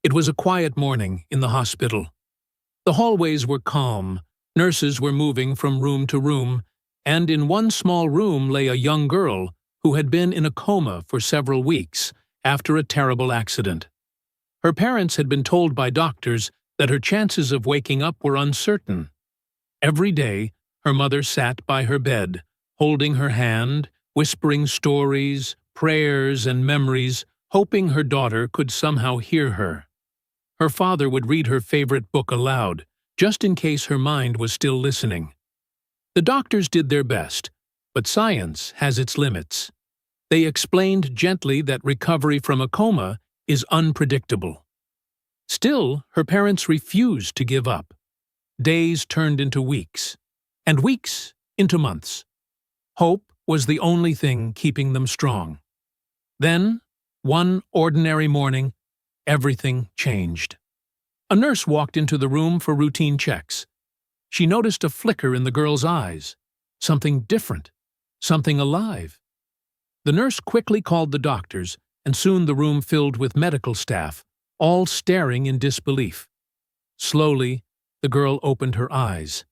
It was a quiet morning in the hospital. The hallways were calm, nurses were moving from room to room, and in one small room lay a young girl who had been in a coma for several weeks after a terrible accident. Her parents had been told by doctors that her chances of waking up were uncertain. Every day, her mother sat by her bed, holding her hand, whispering stories, prayers, and memories, hoping her daughter could somehow hear her. Her father would read her favorite book aloud, just in case her mind was still listening. The doctors did their best, but science has its limits. They explained gently that recovery from a coma is unpredictable. Still, her parents refused to give up. Days turned into weeks, and weeks into months. Hope was the only thing keeping them strong. Then, one ordinary morning, everything changed. A nurse walked into the room for routine checks. She noticed a flicker in the girl's eyes, something different, something alive. The nurse quickly called the doctors, and soon the room filled with medical staff, all staring in disbelief. Slowly, the girl opened her eyes.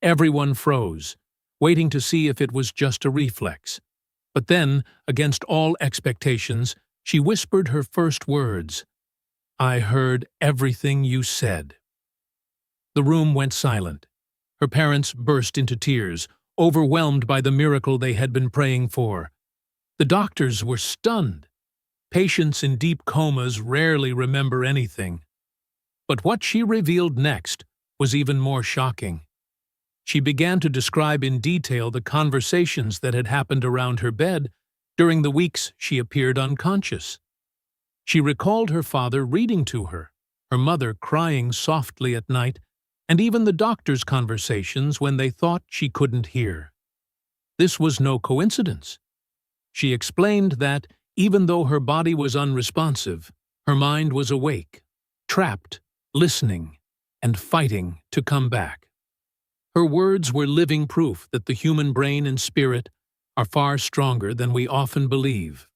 Everyone froze, waiting to see if it was just a reflex. But then, against all expectations, she whispered her first words. "I heard everything you said." The room went silent. Her parents burst into tears, overwhelmed by the miracle they had been praying for. The doctors were stunned. Patients in deep comas rarely remember anything. But what she revealed next was even more shocking. She began to describe in detail the conversations that had happened around her bed during the weeks she appeared unconscious. She recalled her father reading to her, her mother crying softly at night, and even the doctors' conversations when they thought she couldn't hear. This was no coincidence. She explained that, even though her body was unresponsive, her mind was awake, trapped, listening, and fighting to come back. Her words were living proof that the human brain and spirit are far stronger than we often believe.